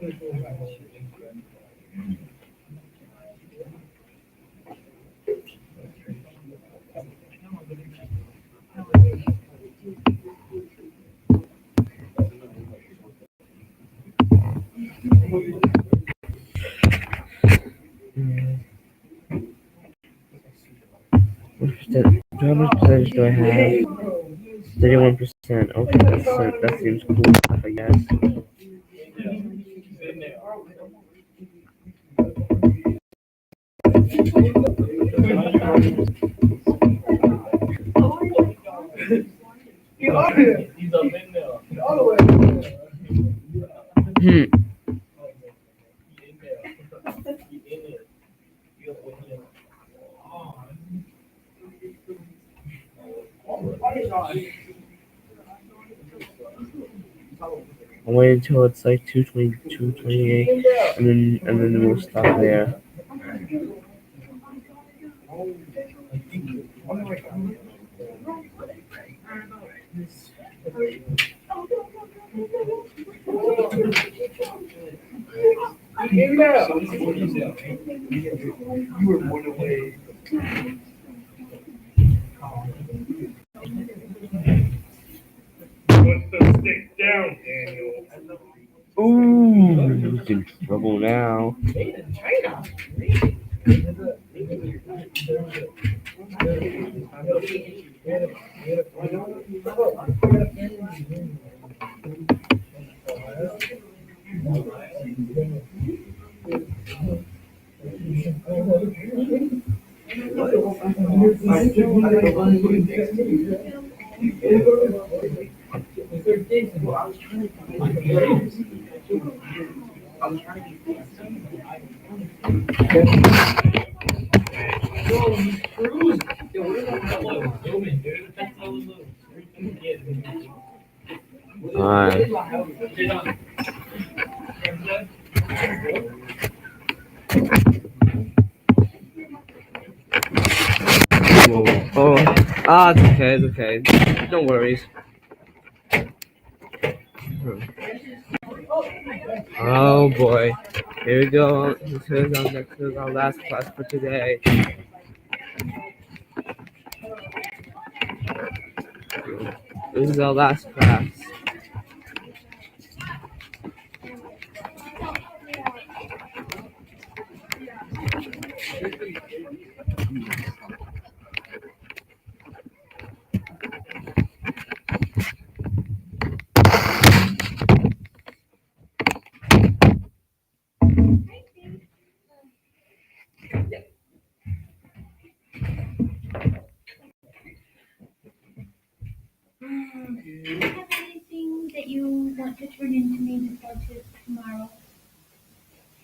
How much percentage do I have? 31%. Okay, that seems cool enough, I guess. Hmm. I'll wait until it's like 2:20, 2:28, and then we'll stop there. Put the stick down, Daniel. Ooh, he's in trouble now. Alright. It's okay. No worries. Oh boy. Here we go. This is our last class for today. This is our last class. Do you have anything that you want to turn into me before tomorrow?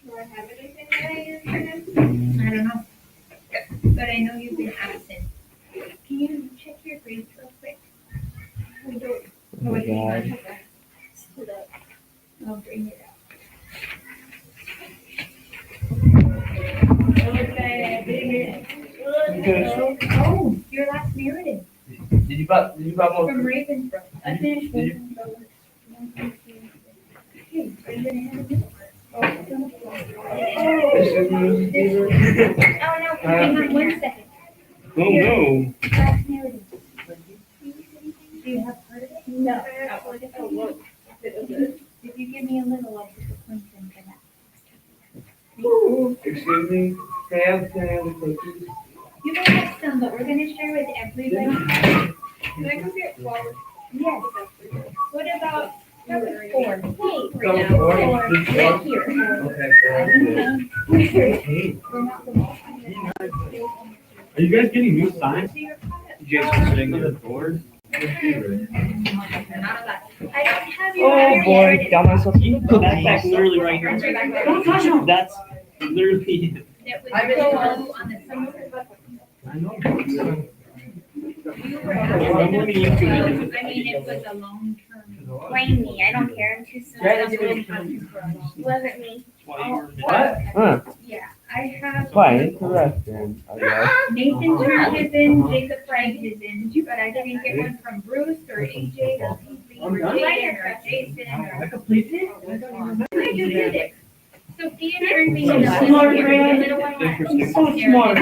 Do I have anything that I need to turn in? I don't know. But I know you've been absent. Can you check your grades real quick? I don't. Oh my god. Stood up. I'll bring it out. Oh, your last narrative Did you buy more? from Ravensbrook. I finished Ravensbrook. Hey, are you gonna have a minute? Oh, no, hang on 1 second. Oh no. Last narrative. Do you have part of it? No. If you give me a little, I'll put the points in for that. Excuse me. Can I have the cookies? You may have some, but we're gonna share with everybody. Can I go get water? Yes. What about number 4? Hey, Number four? right here. Okay. We're not the Are you guys getting new signs? So your comment. You guys sitting on the board? I don't have your. Oh boy, got myself some That's literally right here. Don't touch them. That's literally. That was really low on the summer. I know. I mean, it was a long term. Blame me, I don't care, I'm too soon. Wasn't me. What? Huh. Yeah, I have. Fine, incorrect then, I guess. Nathan turned his in, Jacob Frank his in, but I didn't get one from Bruce or AJ or PB or Jaden or Jason or. I completed it. do music. Sophia turned me into So smart, a man. little while back. I'm so smart.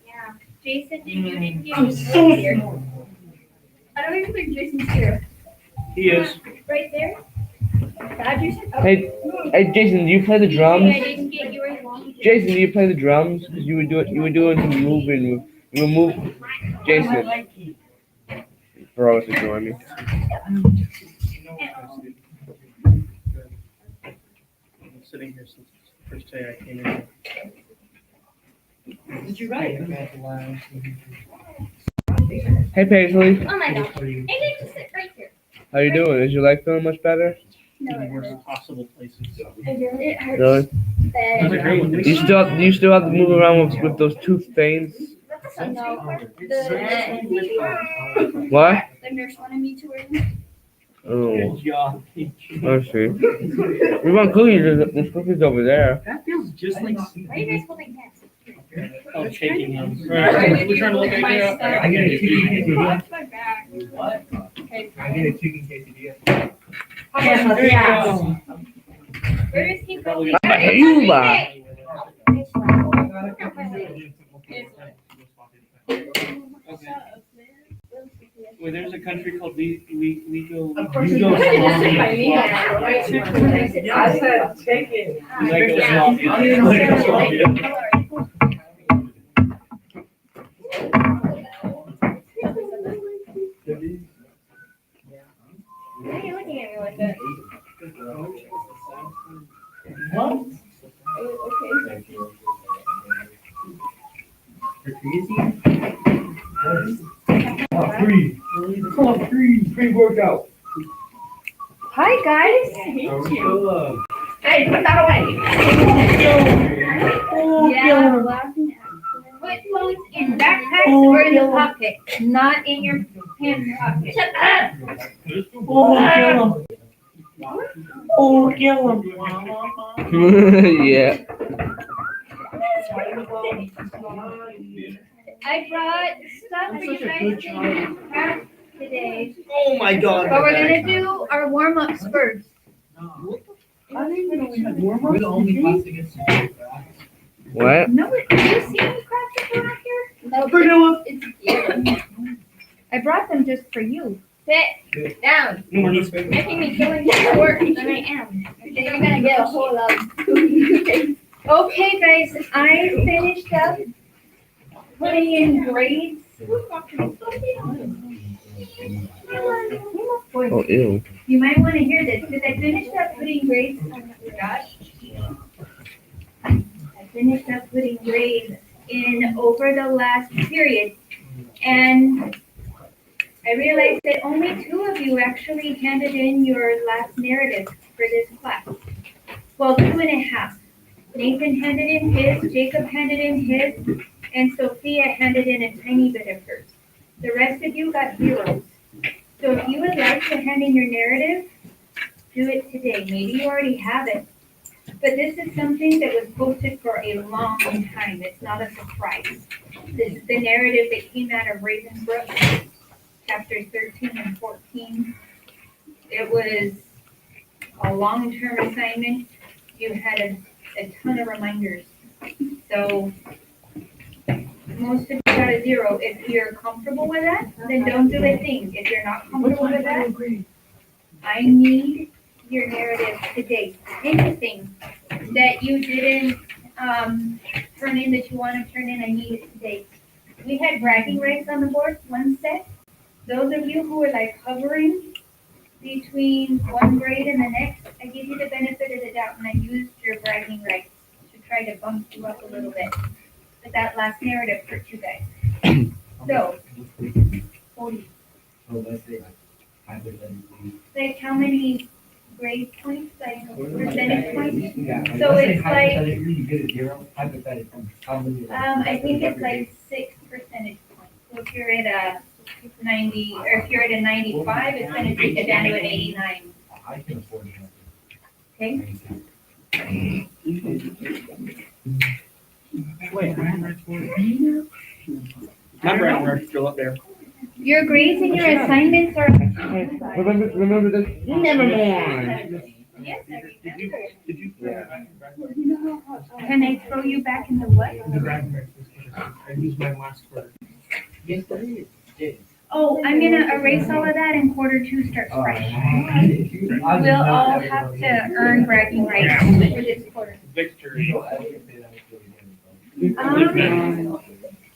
Yeah. Jason, didn't give I'm me so here. smart. I don't even think Jason's here. He is. Right there? Dad, Jason? Oh. Hey, Jason, do you play the drums? I didn't get yours long. Jason, do you play the drums? Because you were doing some moving. You were moving. Jason, bro, is ignoring me. I'm sitting here since the first day I came in. Did you write? Hey, Paisley, Oh my gosh. And they just sit right here. how you doing? Is your leg feeling much better? No, The it worst hurts. possible places. It hurts. Really? Those are Bad. great ones. Do you still have to move around with those tooth stains? No. What? The nurse wanted me to wear them. Oh, Good job. I see. We want cookies. There's cookies over there. That feels just like Why are you guys holding hands? oh, shaking hands. We're trying to look at you. I get a chicken quesadilla. Watch my back. What? Okay. I get a chicken quesadilla. There you go. Where is he Probably going? I'm a Cuba. Okay. Well, there's a country called we go. Of course you go. I said take it. Why are you looking at me like that? What? Pre-workout. Hi guys. Hey, put that away. Yeah, laughing at. Put phones in backpacks or in the pocket, not in your pants pocket. Shut up. Yeah. I brought stuff for you guys to have today, Oh my God. but we're gonna do our warm-ups first. We're the only class that gets to do that. What? No, have you seen the cracks around here? No, it's I brought them just for you. Sit down. No one needs Making me feeling more work than I am. You're gonna get a whole lot of Okay, guys, I finished up putting in grades. Oh, ew. You might want to hear this because I finished up putting grades. Josh, I finished up putting grades in over the last period, and I realized that only 2 of you actually handed in your last narrative for this class. Well, 2.5. Nathan handed in his, Jacob handed in his, and Sophia handed in a tiny bit of hers. The rest of you got 0s. So if you would like to hand in your narrative, do it today. Maybe you already have it. But this is something that was posted for a long time. It's not a surprise. This is the narrative that came out of Ravensbrook, chapters 13 and 14. It was a long-term assignment. You had a ton of reminders. So most of you got a 0. If you're comfortable with that, then don't do a thing. If you're not comfortable with that, I need your narrative today. Anything that you didn't turn in that you want to turn in, I need it today. We had bragging rights on the board, 1 set. Those of you who were like hovering between one grade and the next, I give you the benefit of the doubt and I used your bragging rights to try to bump you up a little bit. But that last narrative hurt you guys. So, 40. Like how many grade points, like percentage points? So it's like, I think it's like 6 percentage points. So if you're at a 90, or if you're at a 95, it's gonna take it down to an 89. Okay? Wait, my brown is still up there. Your grades and your assignments are. Remember this? Never mind. Yes, I remember. Did you throw it back? Can I throw you back in the what? The bragging rights was finished. I used my last quarter. Oh, I'm gonna erase all of that and quarter two starts fresh. We'll all have to earn bragging rights for this quarter. Victory.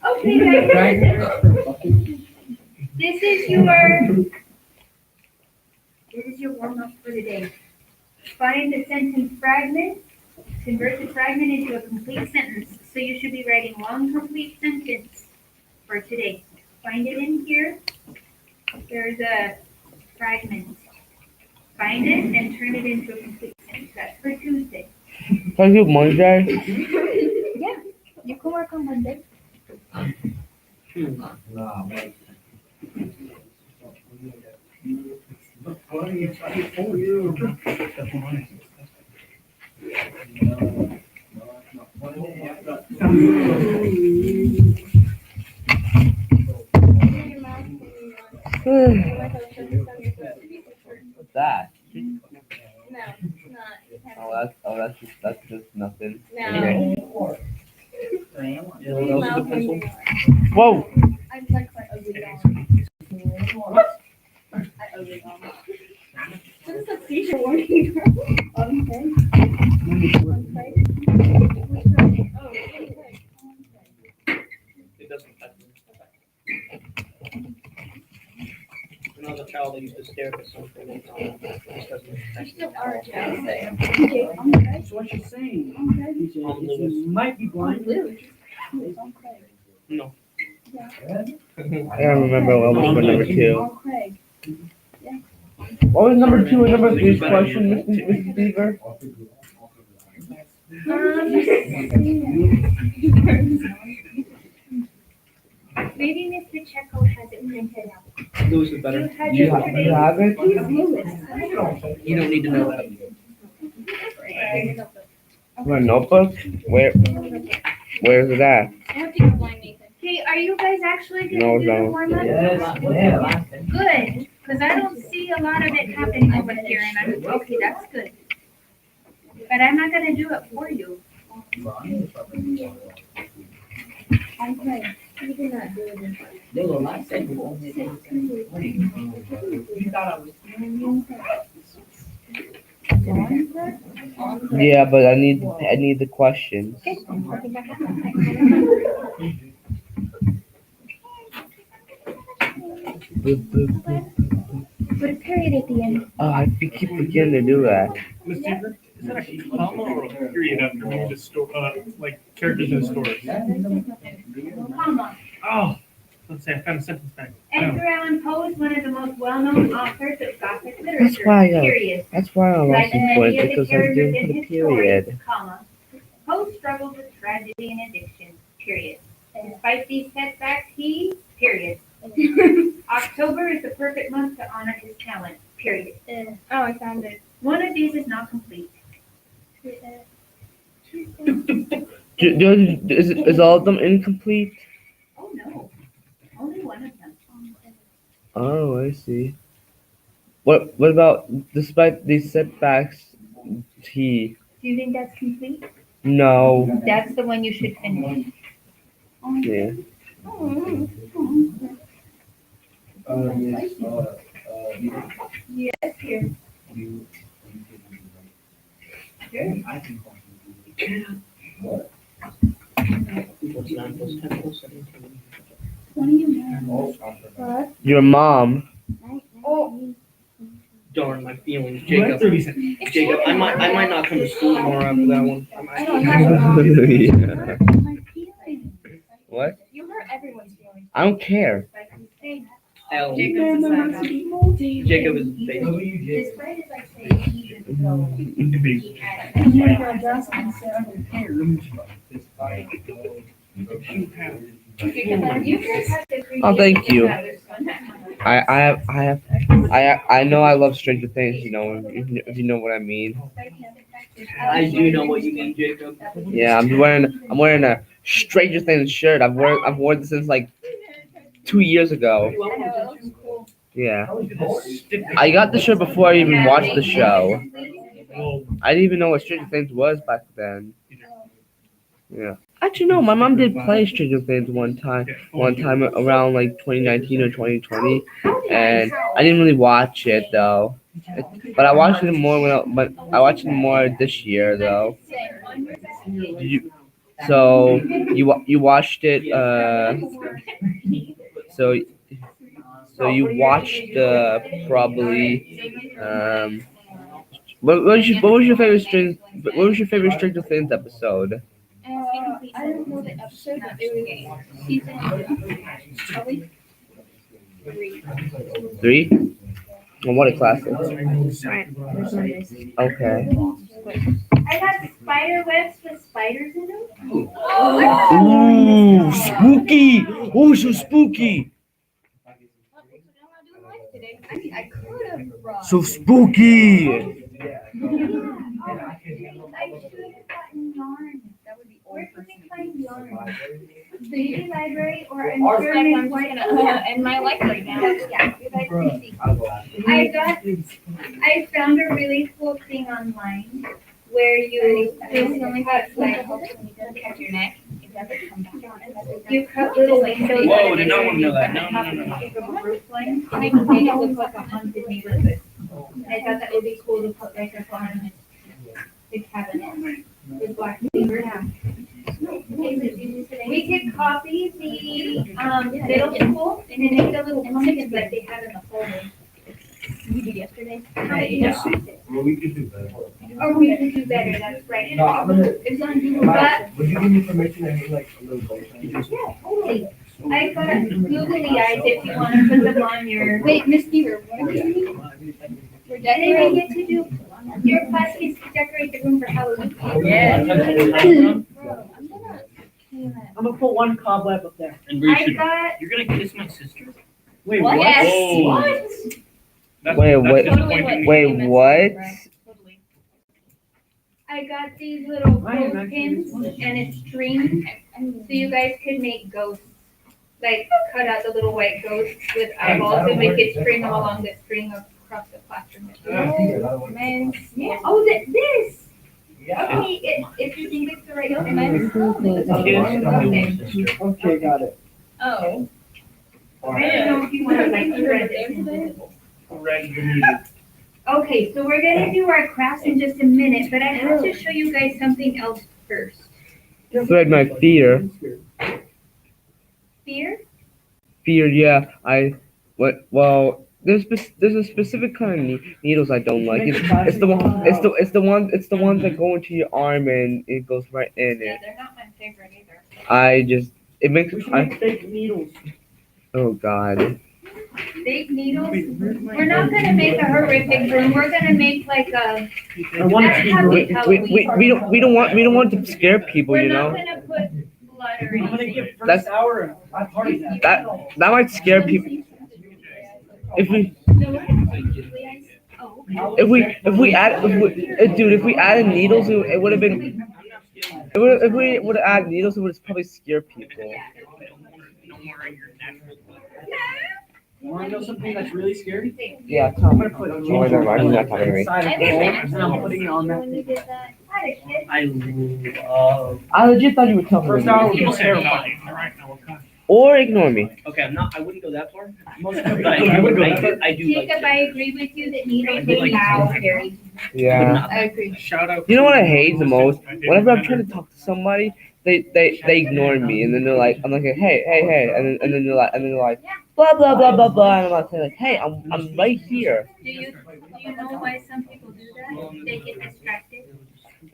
Okay, guys. This is your warm-up for the day. Find the sentence fragment, convert the fragment into a complete sentence. So you should be writing long, complete sentence for today. Find it in here. There's a fragment. Find it and turn it into a complete sentence. That's for Tuesday. Can you do Monday? Yeah, you can work on Monday. What's that? No, That's just nothing. no. Whoa! I like my ugly dog. I ugly dog. What is that seizure warning? Okay. It doesn't touch me. Another child that used to stare at something. This doesn't touch me. So what she's saying, you might be blind. No. I don't remember what was for number 2. Craig. What was number 2 and number 3's question, Mrs. Beaver? Maybe Miss Pacheco has it printed out. Lewis is You better. had You yesterday. have it? Who's Lewis? You don't need to know that. My notebook? Where's it at? I have to go blind Nathan. Okay, are you guys actually No, gonna do the no. warm-up? Good, because I don't see a lot of it happening over here, and I'm, okay, that's good. But I'm not gonna do it for you. I'm Craig. You did not do it. Yeah, but I need the questions. Okay. Put a period at the end. Oh, I keep forgetting to do that. Miss Beaver, is that a comma or a period after we just like characters in stories? Comma. Oh, let's say I found a sentence back. Edgar Allan Poe is one of the most well-known authors of Gothic That's literature. why, Period. That's why I lost Like some many points, of the because I characters didn't in put a his stories, period. comma, Poe struggled with tragedy and addiction. Period. Despite these setbacks, he, period. October is the perfect month to honor his talent. Period. Oh, I found it. One of these is not complete. Is all of them incomplete? Oh no, only one of them. Oh, I see. What about, despite these setbacks, he... Do you think that's complete? No. That's the one you should finish. Yeah. Yes, here. What's 9 plus 10 plus 17? Your mom. Oh, Darn my feelings, Jacob. Jacob, I might not come to school tomorrow after that one. Yeah. What? You hurt everyone's feelings. I don't care. L. Jacob's Jacob is the baby. this bread is like saying even though he had. You guys have to agree. Oh, thank you. each other's fun. I know I love Stranger Things, you know, if you know what I mean. I do know what you mean, Jacob. Yeah, I'm wearing a Stranger Things shirt. I've worn this since like 2 years ago. Yeah. I got the shirt before I even watched the show. Well, I didn't even know what Stranger Things was back then. Yeah. Actually, no. My mom did play Stranger Things one time around like 2019 or 2020, and I didn't really watch it though. But I watched it more but I watched it more this year though. Did you? So you watched it? So you watched probably what was your favorite Stranger Things episode? I don't know the episode, but it was season probably 3. 3? Well, what a classic. Okay. I got spider webs with spiders in them. Ooh, spooky! Oh, so spooky! I could have brought. So spooky! I should have gotten yarn. That would be Where old can person. we find yarn? The City library or I'm insurance? just gonna end my life right now. Yeah, you guys can see. I found a really cool thing online where you basically cut like Catch your neck. It doesn't come back on. you cut little windows. Whoa, did not want to know that. No. And I made it look like a haunted neighborhood. And I thought that would be cool to put like up on the cabinet with black paper. We could copy the middle school and then make the little pumpkins like they had in the folder. You did yesterday. well, we could do that. Or we could do better, that's right. No, I'm gonna. It's on Google, but Would you give me permission to hang like a little bow tie? totally. I got googly eyes if you want to put them on your. Wait, Miss Beaver, what are you? We're And then we decorating. get to do, your class gets to decorate the room for Halloween. Yeah. I I'm gonna put one cobweb up there. And Bree should, got, you're gonna kiss my sister? Wait, What? what? Yes. Whoa. What? That's Wait, disappointing. Wait, what? Totally. I got these little I am ghost pins and it's string, so you guys could make ghosts. Like cut out the little white ghosts with eyeballs and we could string them along the string across the classroom. Man. Yeah, oh, this. Okay, if you think it's the right thing. Okay, got it. Oh. I don't know if you want to like read this. Okay, so we're gonna do our crafts in just a minute, but I have to show you guys something else first. Thread my fear. Fear? Fear, yeah. Well, there's a specific kind of needles I don't like. It's the ones that go into your arm and it goes right in Yeah, it. they're not my favorite either. It makes We should make fake needles. oh god. Fake needles? We're not gonna make a horrific room, we're gonna make like a. I want it to be That's how great. We don't want to scare people, We're you not know. gonna put blood or I'm gonna anything. give That's- first hour and I party that. That might scare people. If we added needles, it would have been. If we would have added needles, it would have probably scare people. You wanna know something that's really scary? Yeah, I'm Tom. gonna put Oh, never mind, he's not talking to me. inside of the bowl and I'm putting it on that When you thing. did that, hi, kid. I love. I legit thought you were talking First to hour me. was terrifying. Or ignore me. Okay, I wouldn't go that far. Most But of I it. do like Jacob, I agree with you that needles Like- are now scary. Yeah. I agree. Shout out. You know what I hate the most? Whenever I'm trying to talk to somebody, they ignore me, and then they're like, I'm like, hey, and then they're like, blah blah blah blah blah, and I'm like, hey, I'm right here. Do you know why some people do that? They get distracted.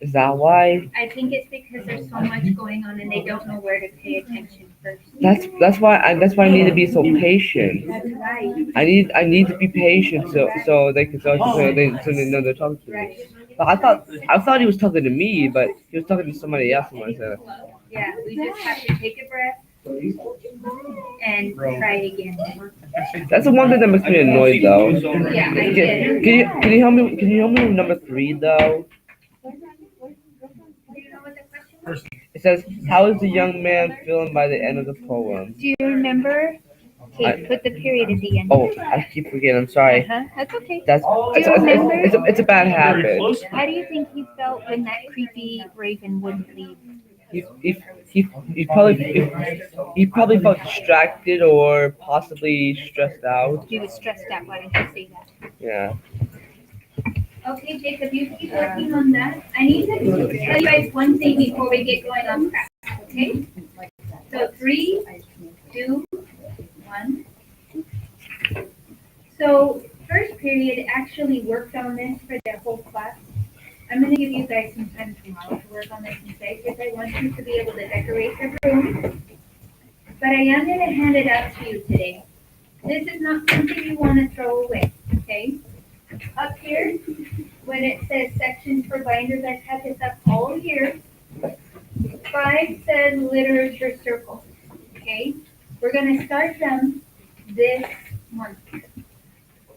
Is that why? I think it's because there's so much going on and they don't know where to pay attention first. That's why I need to be so patient. That's right. I need to be patient so they know they're talking to me. Right. But I thought he was talking to me, but he was talking to somebody else. And I said, Yeah, we just have to take a breath and try it again. that's the one thing that makes me annoyed though. Yeah, I get it. Can you help me with number 3 though? Do you know what the question was? It says, how is the young man feeling by the end of the poem? Do you remember Okay, put the period at the end. Oh, I keep forgetting. I'm sorry. That's okay. That's it's a bad Very habit. close. How do you think he felt when that creepy raven wouldn't leave? He probably felt distracted or possibly stressed out. He was stressed out. Why did you say that? Yeah. Okay, Jacob, you keep working on that. I need to tell you guys one thing before we get going on track, okay? So 3, 2, 1. So first period actually worked on this for their whole class. I'm gonna give you guys some time tomorrow to work on this instead, because I want you to be able to decorate the room. But I am gonna hand it out to you today. This is not something you wanna throw away, okay? Up here, when it says sections for binders, I've had this up all year. 5 says literature circles, okay? We're gonna start them this month.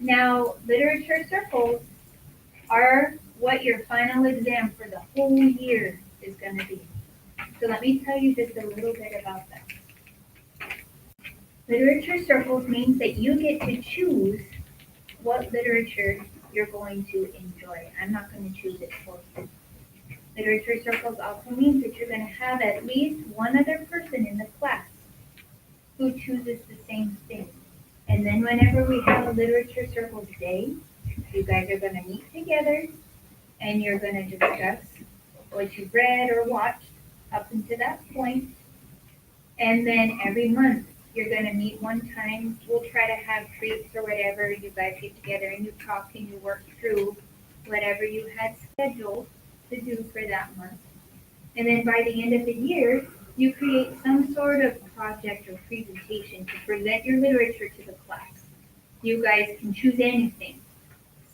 Now, literature circles are what your final exam for the whole year is gonna be. So let me tell you just a little bit about that. Literature circles means that you get to choose what literature you're going to enjoy. I'm not going to choose it for you. Literature circles also means that you're going to have at least one other person in the class who chooses the same thing. And then whenever we have a literature circles day, you guys are going to meet together and you're going to discuss what you've read or watched up until that point. And then every month, you're gonna meet one time. We'll try to have treats or whatever. You guys get together and you talk and you work through whatever you had scheduled to do for that month. And then by the end of the year, you create some sort of project or presentation to present your literature to the class. You guys can choose anything.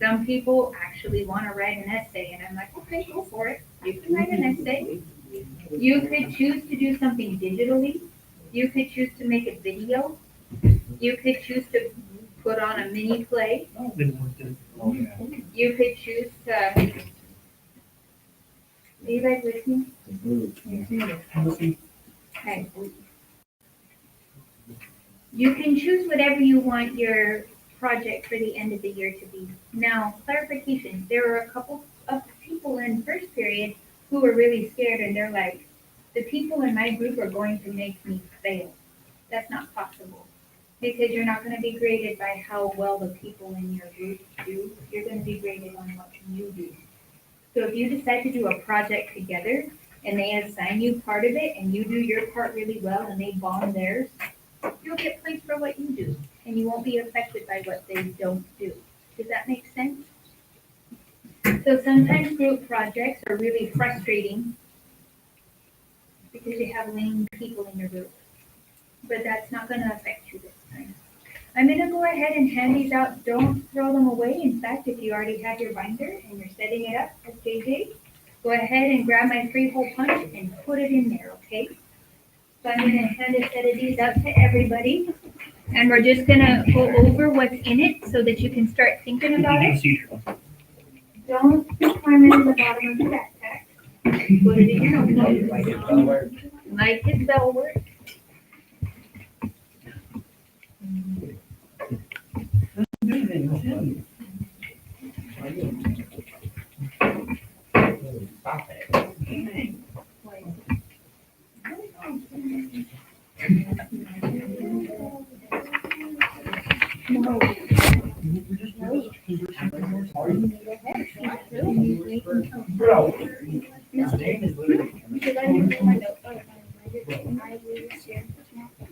Some people actually want to write an essay, and I'm like, okay, go for it. You can write an essay. You could choose to do something digitally. You could choose to make a video. You could choose to put on a mini play. You could choose to. Are you guys listening? Okay. You can choose whatever you want your project for the end of the year to be. Now, clarification, there were a couple of people in first period who were really scared, and they're like, the people in my group are going to make me fail. That's not possible, because you're not going to be graded by how well the people in your group do. You're going to be graded on what you do. So if you decide to do a project together and they assign you part of it and you do your part really well and they bomb theirs, you'll get points for what you do and you won't be affected by what they don't do. Does that make sense? So sometimes group projects are really frustrating because you have lame people in your group, but that's not going to affect you this time. I'm going to go ahead and hand these out. Don't throw them away. In fact, if you already have your binder and you're setting it up as JJ, go ahead and grab my 3-hole punch and put it in there, okay? So I'm going to hand a set of these out to everybody, and we're just going to go over what's in it so that you can start thinking about it. Don't climb into the bottom of the backpack. Put it in your notebook. Like his bell work.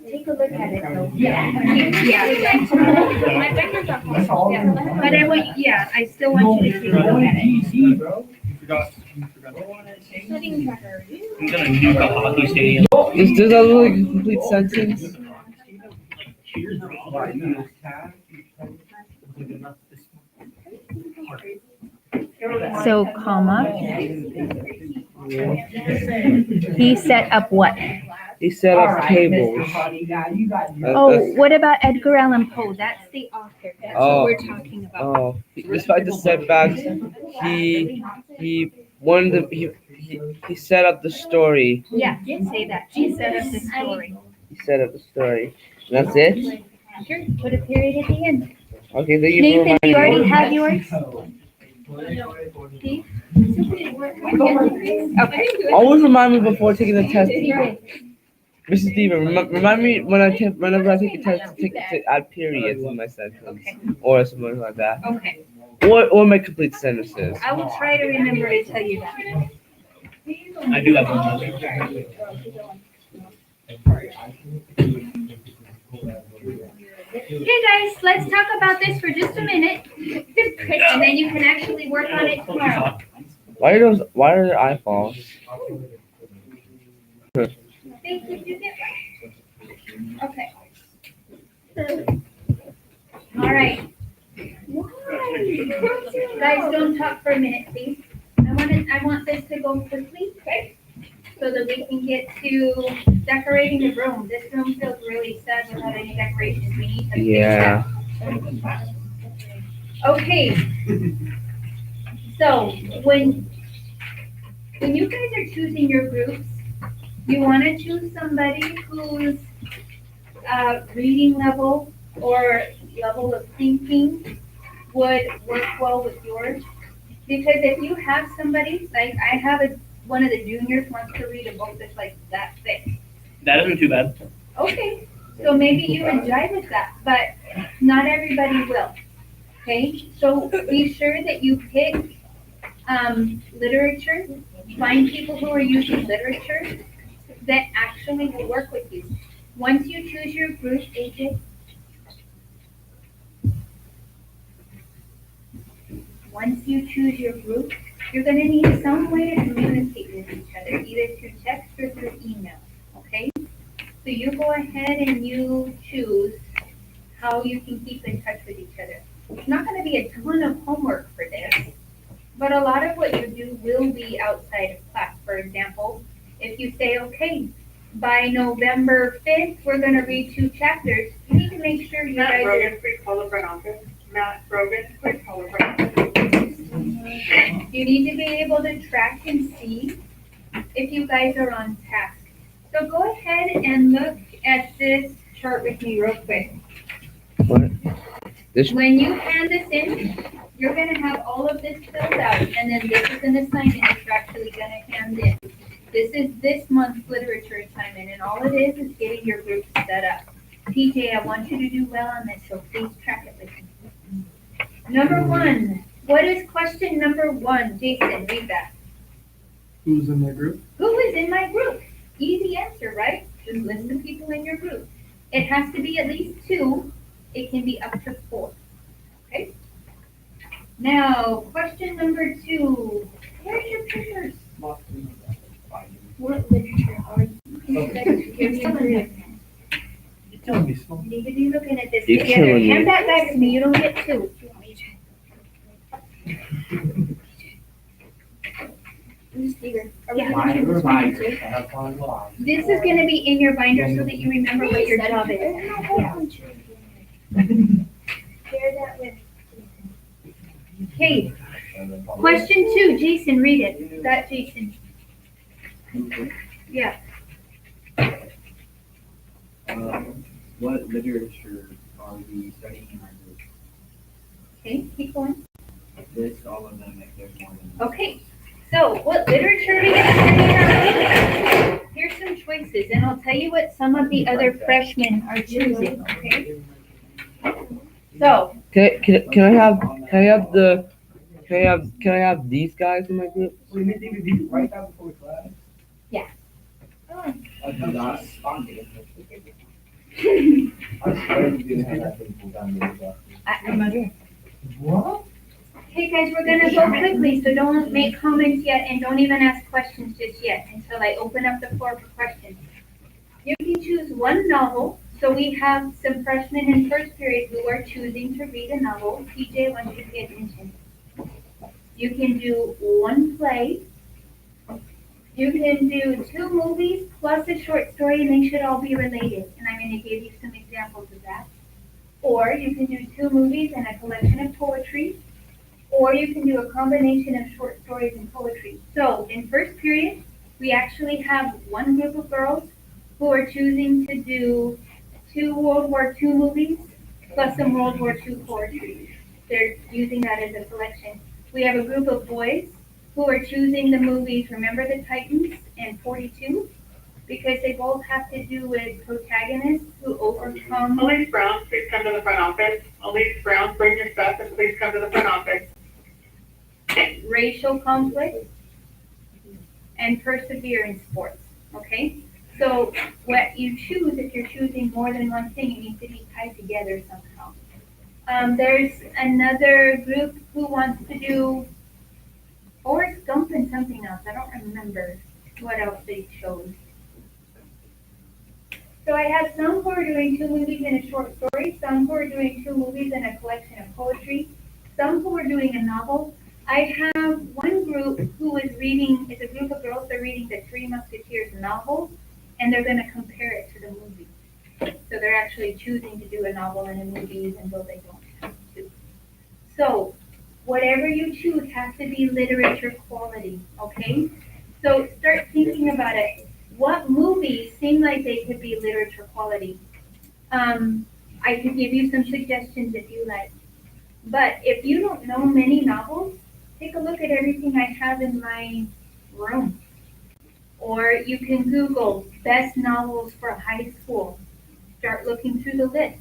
Take a look at it though. Yeah. But I want, I still want you to take a look at it. You forgot. I'm gonna nuke a hockey stadium. Does that look like a complete sentence? So, comma. He set up what? He set up tables. Oh, what about Edgar Allan Poe? That's the author. That's what we're talking about. Oh, despite the setbacks, he set up the story. Yeah, say that. He set up the story. He set up the story. And that's it? chapter, put a period at the end. Okay, thank you for Nathan, you already reminding me. have yours? Steve? Okay. Always remind me before taking the test. Mrs. Steven, remind me whenever I take a test to add periods in my sentence. Okay. Or something like that. Okay. Or make complete sentences. I will try to remember to tell you that. I do have one. Okay, guys, let's talk about this for just a minute. And then you can actually work on it tomorrow. Why are there eyeballs? Did you get one? Okay. All right. Guys, don't talk for a minute, please. I want this to go quickly, okay? So that we can get to decorating the room. This room feels really sad without any decorations. We need to fix Yeah. that. Okay. So when you guys are choosing your groups, you want to choose somebody whose reading level or level of thinking would work well with yours. Because if you have somebody, like I have one of the juniors wants to read a book that's like that thick. That isn't too bad. Okay, so maybe you would jive with that, but not everybody will. Okay, so be sure that you pick literature. Find people who are using literature that actually will work with you. Once you choose your group, AJ. Once you choose your group, you're going to need some way to communicate with each other, either through text or through email, okay? So you go ahead and you choose how you can keep in touch with each other. It's not going to be a ton of homework for this, but a lot of what you do will be outside of class. For example, if you say, okay, by November 5th, we're going to read 2 chapters, you need to make sure you guys are... Matt Rogan, quick color front. You need to be able to track and see if you guys are on task. So go ahead and look at this chart with me real quick. What? This. When you hand this in, you're gonna have all of this filled out, and then this is an assignment that you're actually gonna hand in. This is this month's literature assignment, and all it is getting your group set up. PJ, I want you to do well on this, so please track it with me. Number 1, what is question number 1? Jason, read that. Who's in my group? Who is in my group? Easy answer, right? Just list the people in your group. It has to be at least 2. It can be up to 4. Okay? Now, question number 2. Where's your papers? What literature are you? You're telling me small. You need to be looking at this You're together. killing me. Hand that back to me. You don't get 2. This is going to be in your binder so that you remember what your job is. Share that with. Okay. Question 2, Jason, read it. Got Jason. Yeah. What literature are we studying in our group? Okay, keep going. List all of them if there's more than. Okay. So, what literature are we going to study in our group? Here's some choices, and I'll tell you what some of the other freshmen are choosing, okay? So, Can I have these guys in my group? So you need to write that before class? I do not spontaneous. I swear you didn't have that thing pulled down. What? hey guys, we're gonna go quickly, so don't make comments yet, and don't even ask questions just yet until I open up the floor for questions. You can choose one novel. So we have some freshmen in first period who are choosing to read a novel. PJ, I want you to pay attention. You can do one play. You can do 2 movies plus a short story, and they should all be related. And I'm going to give you some examples of that. Or you can do 2 movies and a collection of poetry. Or you can do a combination of short stories and poetry. So in first period, we actually have one group of girls who are choosing to do 2 World War II movies plus some World War II poetry. They're using that as a collection. We have a group of boys who are choosing the movies Remember the Titans and 42 because they both have to do with protagonists who overcome Elise Brown, please come to the front office. Elise Brown, bring your stuff and please come to the front office. racial conflict and persevere in sports, okay? So what you choose, if you're choosing more than one thing, it needs to be tied together somehow. There's another group who wants to do Forrest Gump and something else. I don't remember what else they chose. So I have some who are doing 2 movies and a short story, some who are doing 2 movies and a collection of poetry, some who are doing a novel. I have one group who is reading, it's a group of girls, they're reading the Three Musketeers novel, and they're gonna compare it to the movie. So they're actually choosing to do a novel and a movie even though they don't have to. So whatever you choose has to be literature quality, okay? So start thinking about it. What movies seem like they could be literature quality? I could give you some suggestions if you like. But if you don't know many novels, take a look at everything I have in my room. Or you can Google best novels for high school. Start looking through the list.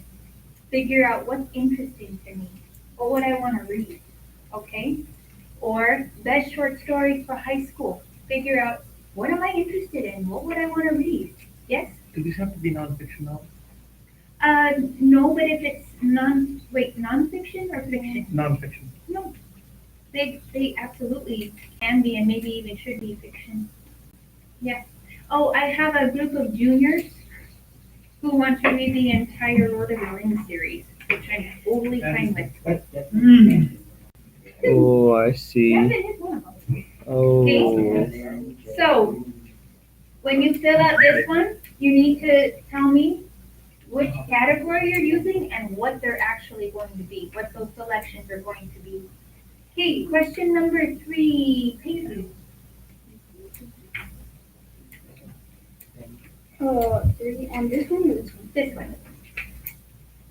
Figure out what's interesting to me. What would I want to read? Okay? Or best short stories for high school. Figure out what am I interested in? What would I want to read? Yes? Do these have to be nonfiction novels? No, but if it's nonfiction or fiction? Nonfiction. No. They absolutely can be and maybe even should be fiction. Yeah. Oh, I have a group of juniors who want to read the entire Lord of the Rings series, which I'm totally fine with. Oh, I see. Kevin is one of them. Oh. So, when you fill out this one, you need to tell me which category you're using and what they're actually going to be, what those selections are going to be. Okay, question number 3, Paisley. And this one or this one? This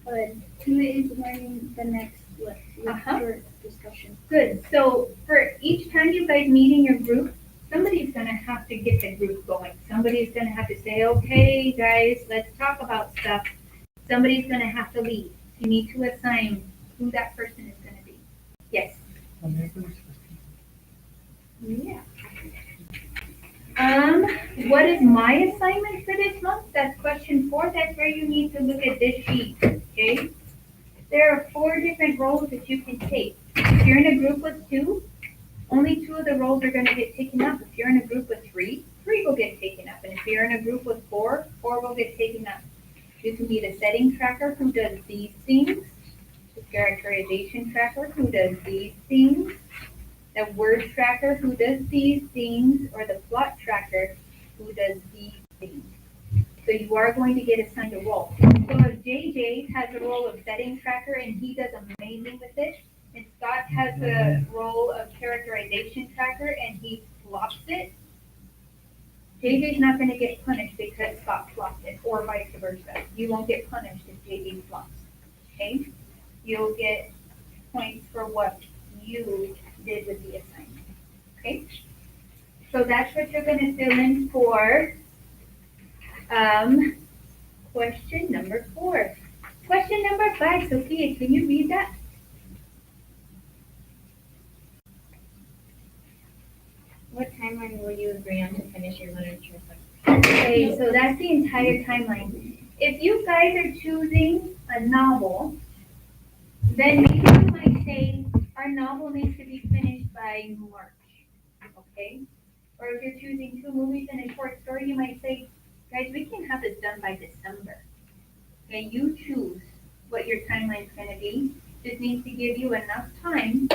one. 2 is learning the next Uh-huh. lecture discussion. Good. So for each time you guys meet in your group, somebody's gonna have to get the group going. Somebody's gonna have to say, okay, guys, let's talk about stuff. Somebody's gonna have to lead. You need to assign who that person is gonna be. Yes. Yeah. What is my assignment for this month? That's question 4. That's where you need to look at this sheet, okay? There are 4 different roles that you can take. If you're in a group with 2, only 2 of the roles are gonna get taken up. If you're in a group with 3, 3 will get taken up. And if you're in a group with 4, 4 will get taken up. You can be the setting tracker who does these things, the characterization tracker who does these things, the word tracker who does these things, or the plot tracker who does these things. So you are going to get assigned a role. So if JJ has the role of setting tracker and he does amazing with it, and Scott has the role of characterization tracker and he flops it, JJ's not going to get punished because Scott flopped it, or vice versa. You won't get punished if JJ flops. Okay? You'll get points for what you did with the assignment. Okay? So that's what you're going to fill in for question number 4. Question number 5, Sophia, can you read that? What timeline will you agree on to finish your literature section? Okay, so that's the entire timeline. If you guys are choosing a novel, then maybe you might say our novel needs to be finished by March, okay? Or if you're choosing 2 movies and a short story, you might say, guys, we can have this done by December. Okay, you choose what your timeline's gonna be. Just needs to give you enough time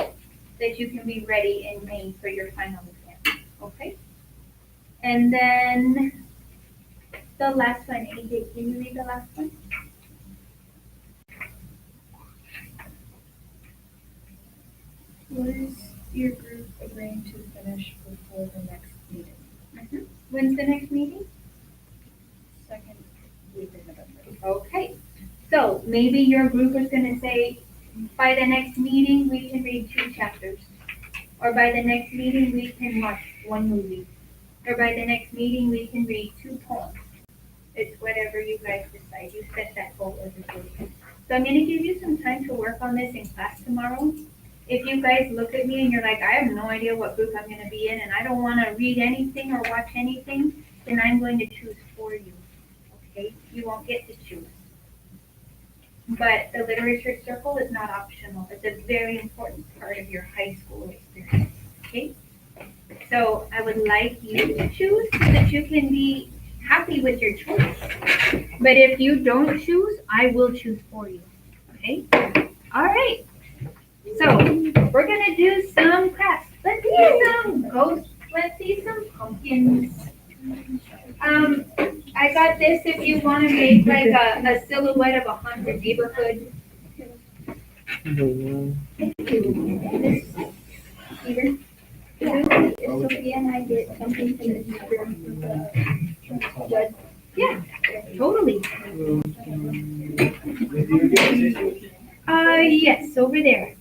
that you can be ready in May for your final exam, okay? And then the last one, AJ, can you read the last one? What is your group agreeing to finish before the next meeting? When's the next meeting? 2nd week of November. Okay, So maybe your group is gonna say, by the next meeting, we can read 2 chapters. Or by the next meeting, we can watch 1 movie. Or by the next meeting, we can read 2 poems. It's whatever you guys decide. You set that goal as a group. So I'm gonna give you some time to work on this in class tomorrow. If you guys look at me and you're like, I have no idea what group I'm gonna be in, and I don't wanna read anything or watch anything, then I'm going to choose for you, okay? You won't get to choose. But the literature circle is not optional. It's a very important part of your high school experience, okay? So I would like you to choose so that you can be happy with your choice. But if you don't choose, I will choose for you, okay? All right. So we're gonna do some crafts. Let's see some ghosts. Let's see some pumpkins. I got this if you want to make like a silhouette of a haunted neighborhood. Peter? Sophia and I get something from the teacher. Yeah, totally. Yes, over there.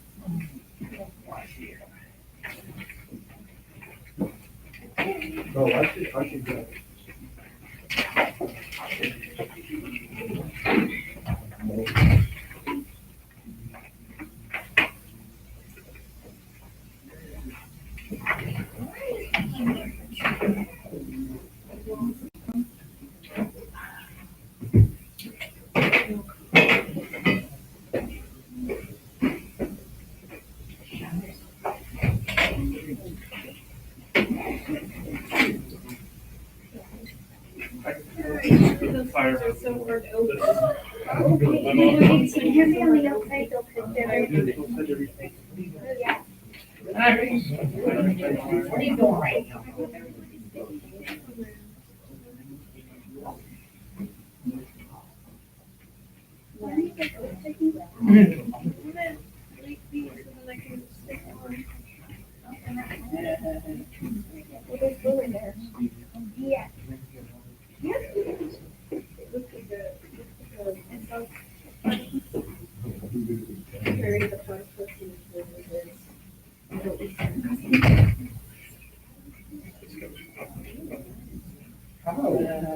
Oh, I should go. Fire. Okay, can you be on the outside though, 'cause they're- Yeah. What are you doing right now? Yeah.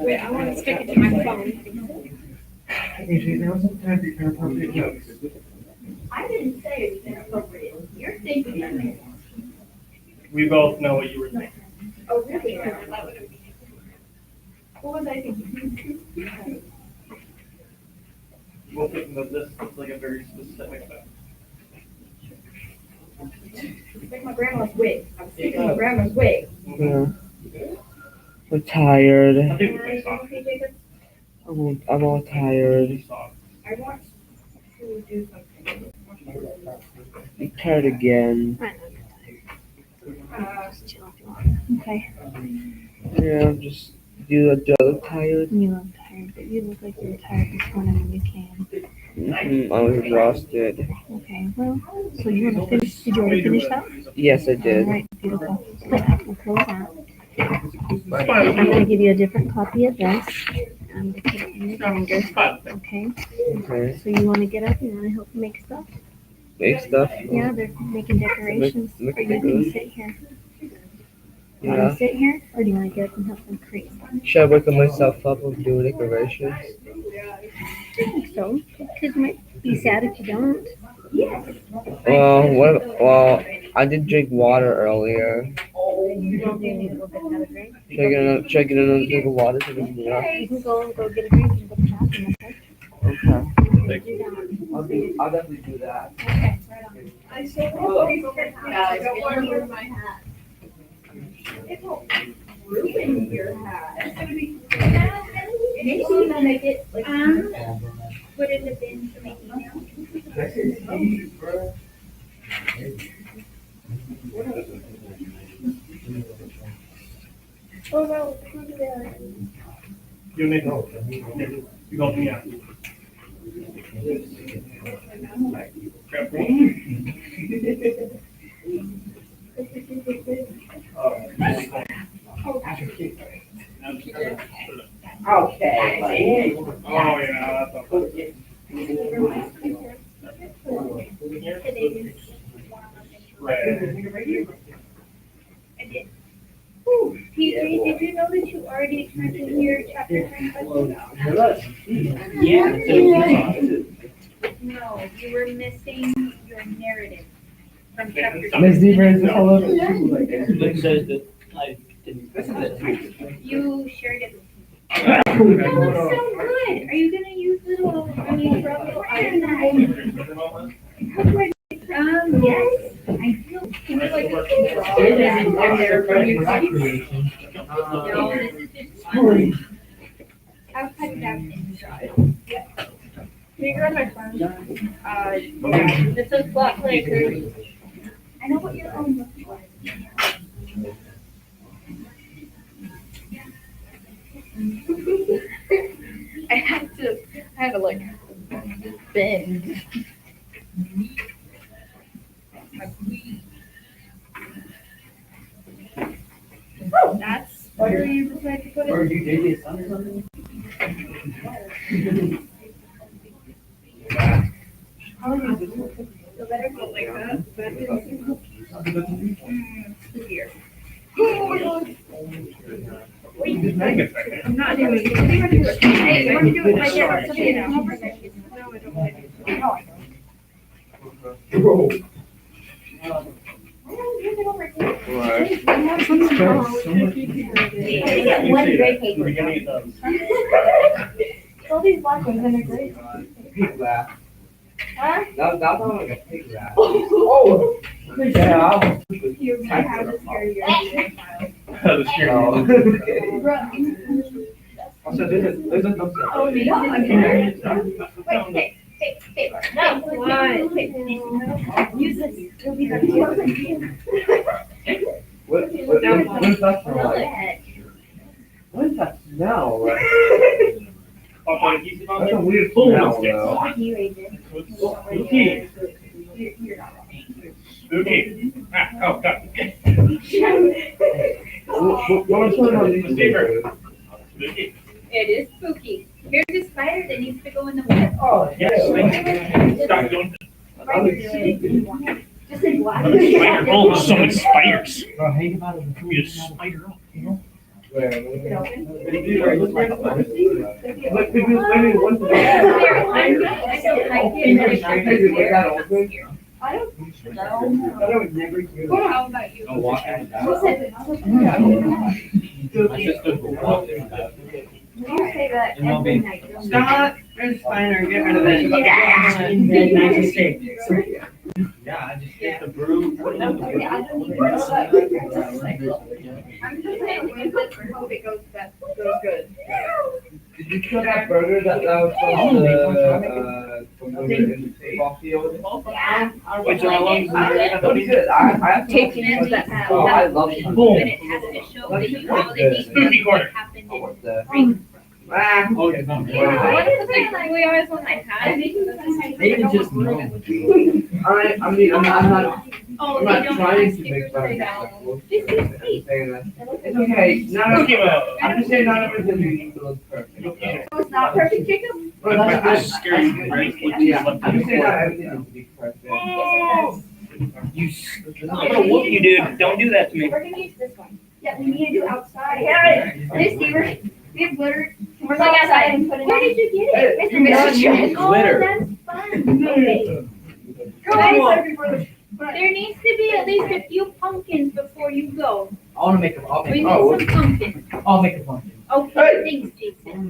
Wait, I want to stick it to my phone. I didn't say it was inappropriate. You're thinking it. We both know what you were thinking. Oh, really? What was I thinking? Both thinking that this looks like a very specific thing. It's like my grandma's wig. I was thinking my grandma's wig. Yeah. I'm tired. I think we can stop. Okay, Jacob, I'm all tired. Stop. I want to do something. I'm tired again. Okay, Yeah, I'm just the other tired. you look tired, but you look like you were tired this morning when you came. I was exhausted. Okay, well, so you wanna finish, did you already finish that? Yes, I did. Alright, beautiful. We'll close that. I'm gonna give you a different copy of this. I'm gonna put it in your binder, okay? Okay. So you wanna get up and you wanna help make stuff? Make stuff. Yeah, they're making decorations, Make or you can decorations. sit here. You wanna Yeah. sit here, or do you wanna get up and help them create stuff? Should I wake myself up and do decorations? I think so, because you might be sad if you don't. Well, I did drink water earlier. You don't need to go get another drink. Should I get another drink of water to make me up? You can go and go get a drink and go to the bathroom, okay? Okay. I'll definitely do that. I still don't want to wear my hat. It won't ruin your hat. It's gonna be. Maybe you wanna make it, put in the bin to make email. Oh no, who's there? You need help. You got me out. Grab Okay. Oh, yeah, that's a. CJ, did you know that you already turned in your chapter 9 budget? Yeah. No, you were missing your narrative from chapter 2. Miss Zebra is hello. You shared it with me. That looks so good. Are you gonna use little, I mean, rubber iron? Yes, I do. Can you like draw that in there from your sheets? No, this is just fun. I'll cut it out and draw it. Can you grab my phone? Yeah, it says Black Lakers. I know what your own looks like. I had to like bend. That's where you decide to put Or it. you JJ's son or something? So better go like that. Here. I'm not doing it. Hey, you want to do it like that? Something else. No, I don't want to do that. I get one gray paper. All these black ones and they're great. Pig laugh. Huh? That sounded like a pig laugh. Oh! Yeah. You might have to scare your Oh, okay. Also, there's a thumbs up. Oh, no, I'm here. Wait, hey, no, why? Use this. It'll be better. What's that from? Like, what is that smell? Like, that's a weird smell, though. You, Adrian. Spooky. You're not wrong. Spooky. Oh, God. What was going on these days? Spooky. It is spooky. Here's a spider that needs to go in the web. Oh, Yes. Stop going. I was stupid. Just in black. Spider. Oh, so many spiders. Bro, hang about it. We just spider up, you know? Where? I don't know. How about you? You say that every night. Stop, there's a spider, get rid of it. Yeah, I just get the brew. I'm just saying, we can hope it goes best. Goes good. Did you kill that burger that was from the coffee over there? Yeah. Wait, so how long is it? What is it? I have to. And Oh, I love it. But it has to show that you know that these Spooky things corner. happened in What the? spring. Ah. Oh, it's not. What is the thing like we always want my time? They just know. I mean, I'm not Oh, I'm they not don't trying ask to you. make fun of They myself. don't. This is sweet. It's okay. Spooky mode. I'm just saying not everything needs to look perfect. So it's not perfect, Jacob? This is scary, right? Yeah, I'm just saying not everything needs to be perfect. Yes. I'm gonna whoop you, dude. Don't do that to me. We're gonna use this one. Yeah, we need to do outside. Yeah. This, Stever, we have glitter. We're going outside and put it. Where did you get it? Mr. Oh, Glitter. that's fun. Okay. Guys, there needs to be at least a few pumpkins before you go. I wanna make a, I'll We make, need some pumpkins. I'll make a pumpkin. Okay, thanks, Jason.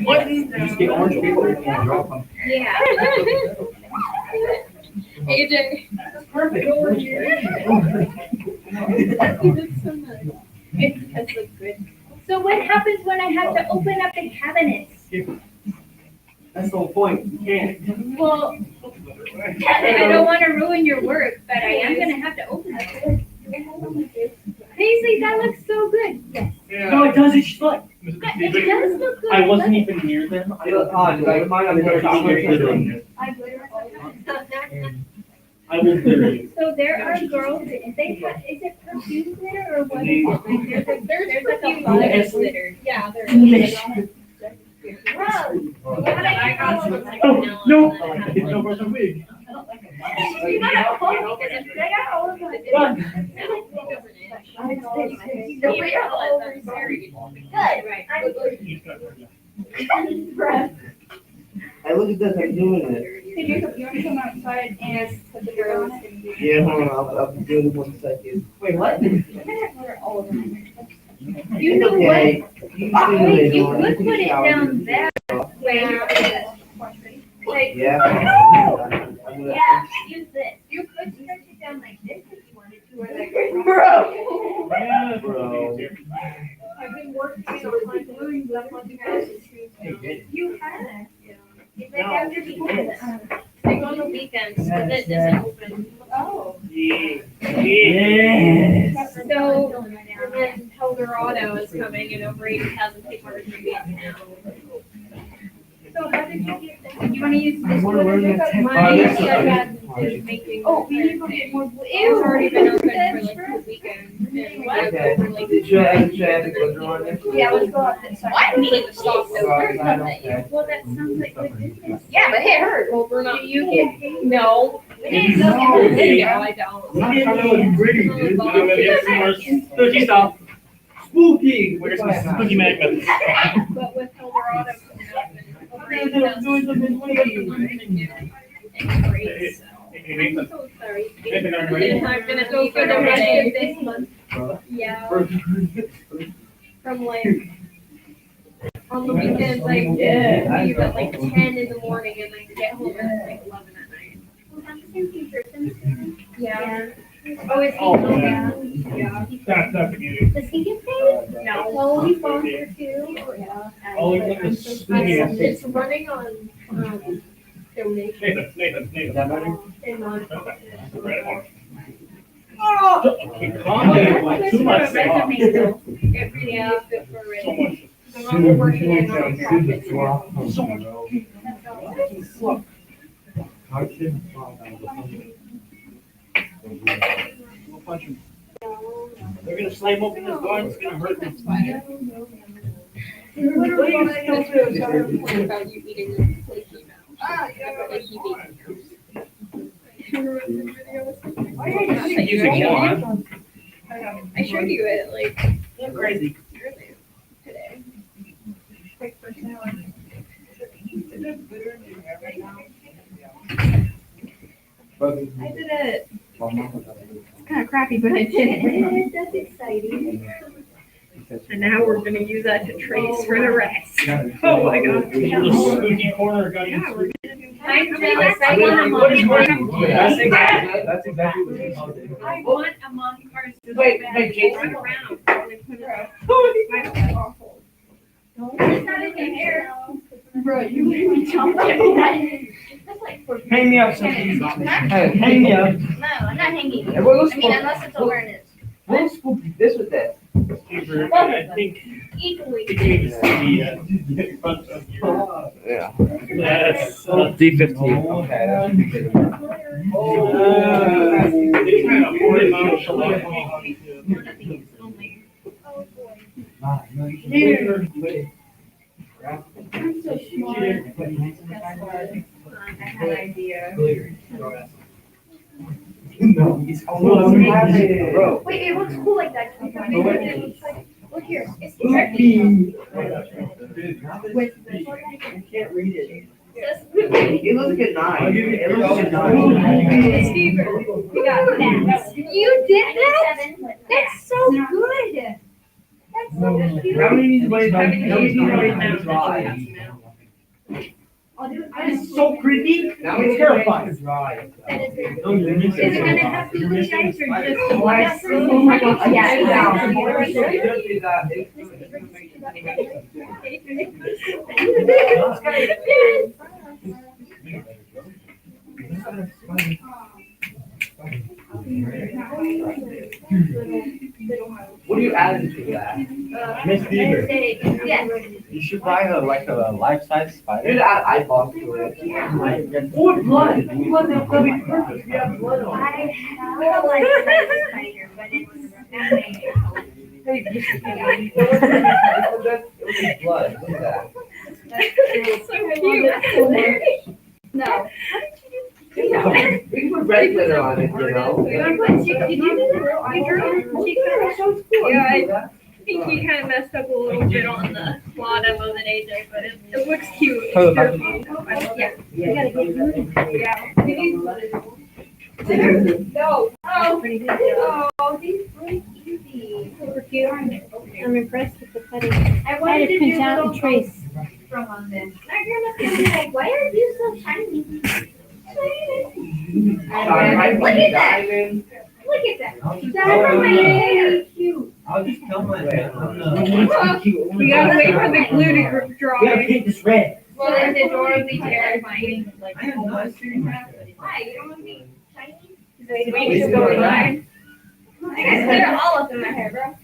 What? Just get orange paper and draw a pumpkin. Yeah. AJ. Perfect. That's so good. So what happens when I have to open up the cabinets? That's the whole point. Yeah. Well, I don't want to ruin your work, but I am gonna have to open it. Paisley, that looks so good. Yes. No, it doesn't, she's like. It does look good. I wasn't even near them. I feel odd, like mine on the I glitter. I will glitter you. So there are girls, they have, is it perfume glitter or what is it? Like there's like a lot of glitter. Yeah, there is. Whoa. Oh, no. It's over the wig. Hey, look at this, I'm doing it. Hey, Jacob, you want to come outside and put the girl on it? Yeah, hold on, I'll do it in 1 second. Wait, what? You know what? Okay. You can do Wait, it you later on. could put it shower. down that way. Like, Yeah. I'm gonna- yeah, use this. You could stretch it down like this if you wanted to, or like. Bro. I've been working on my gluing left on the house. You have. It's like after the They go on the weekends, but that doesn't open. Oh. Yeah. So, and then Eldorado is coming and over 80,000 people are going to be in town. So how did you get that? You wanna use this I wanna one? learn that tech- My this is- dad is making. Oh, we need to go get more. It's already been open for like 2 weekends. And we have Okay. over like. Should I add the glitter on it? Yeah, let's go up this side. What? Need to stop Oh, though. I don't care. Well, that sounds like good business. Yeah, but it hurt. Well, we're not. You get paid. No. We didn't go No, get the I don't. Pretty good. Spooky stuff. Spooky. Where's my spooky magnets? But with Eldorado coming up and over 80,000 people are going to get increase, so. Hey, Nathan. So sorry. Nathan, are you And ready? I'm gonna go for the rest of this month. Yeah. From like, on the weekends, like, leave at like 10 in the morning and then get home at like 11 at night. Yeah. Oh, is he? Oh, Yeah. That's not the beauty. Does he get paid? No. Oh, he volunteer too? Yeah. Oh, look at this spooky. It's running on, donation Nathan. and on. Right on. Okay, calm down. Too much stuff. It really is good for So resume. much. So I'm working in nonprofits now. So much. We'll punch him. They're gonna slam open this door and it's gonna hurt them. About you eating flaky mouse. Like you Use it more. I showed you it like You're crazy. earlier today. I did it. It's kind of crappy, but I did it. That's exciting. And now we're gonna use that to trace for the rest. Oh my god. Little spooky corner got you. I'm jealous. I want a What is monkey. working? That's exactly what it's called. I want a monkey cars to Wait, Jason. run around and put it up. That's awful. It's not in your hair. Bro, you made me jump up. That's like for. Hang me up, something. Hey, Hang me up. No, I'm not hanging. I everyone looks mean, unless it's awareness. What's spooky this with that? I think Equally. it needs to be in front of you. Yeah. Yes. D15. Okay. It's kind of emotional. I'm so smart. Guess what? I had an idea. No, he's bro. Wait, it looks cool like that. Can you wait. it looks like, look here. It's tricky. With I can't read it. It looks like a 9. It looks like a 9. Steven, we got that. You did that? That's so good. That's so cute. How many ways to dry? That It's so creepy. Now It's it's terrifying. is very No, you're Is missing it gonna something. have to be guys or just? Oh, I see. Oh my God. Yeah, What do you add to that? Miss Beaver, Yes. You should buy a life-size You spider. should add eyeballs to it. oh, blood. Blood, that would be perfect. We have blood on it. I have like a spider, but it's Hey, it was blood. Look at that. so cute. No. We can put red glitter on it, you know? You wanna put chicken, did you do the real chicken? Yeah, I think he kind of messed up a little bit on the bottom of an AJ, but it looks cute. Oh, It's that's- beautiful. Yeah. You gotta get moving. No. Oh, Pretty good. oh, these really easy. Super cute. I'm impressed with the cutting. I I had wanted to to print do out little and trace. from on this. My grandma's gonna be like, why are you so tiny? Look at that. Look at that. That's my hair. Cute. I'll just tell my man. We gotta wait for the glue to We gotta dry. paint this red. Well, it's adorably terrifying. I am not serious. Why? You don't want to be tiny? Wait to go dry. I got clear all up in my hair, bro.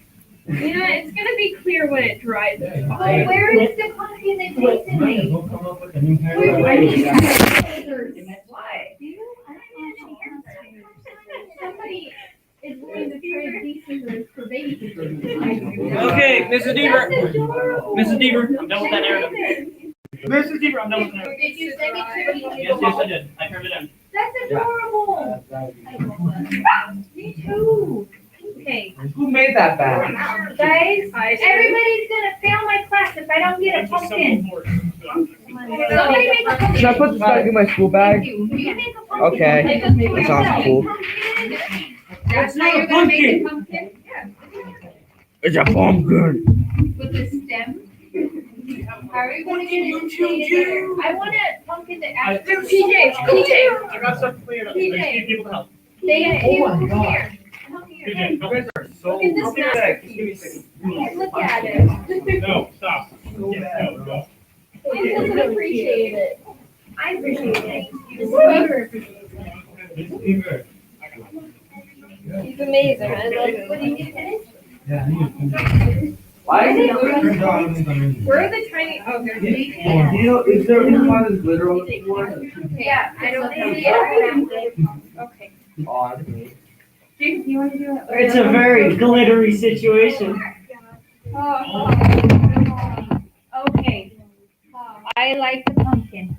You know, it's gonna be clear when it dries. Oh, where is the pumpkin that tasted Might as me? well come up with a new hair. Why? Do you? I don't know. Somebody is willing to trade these scissors for baby scissors. Okay, Mrs. Deaver. That's adorable. Mrs. Deaver, I'm done with that narrative. Mrs. Deaver, I'm done with the narrative. Did you send it to me? Yes, I did. I turned it in. That's adorable. Me too. Okay, Who made that bag? guys, everybody's gonna fail my class if I don't get a pumpkin. Somebody make a pumpkin. Should I put this back in my school bag? You make a pumpkin. Okay, that sounds cool. That's how you're gonna make the pumpkin? It's a pumpkin. With the stem? How are you gonna get it together? I want a pumpkin that actually. TJ, I got stuff cleared up. I just need people to help. They, Oh my come God. here. Come here. TJ, come here. Look at this Help me with that. Just give me a masterpiece. second. Look at it. No, stop. Yeah, no, no. He doesn't appreciate it. I appreciate it. This brother appreciates it. He's amazing. I love him. What do you finish? Yeah, I need Why is it to. Where are the tiny? Oh, they're big. Do you know, is there any kind of glitter on the floor? Yeah, I don't see it. Okay. Odd. Jason, you wanna do it? It's a very glittery situation. Okay. I like the pumpkin.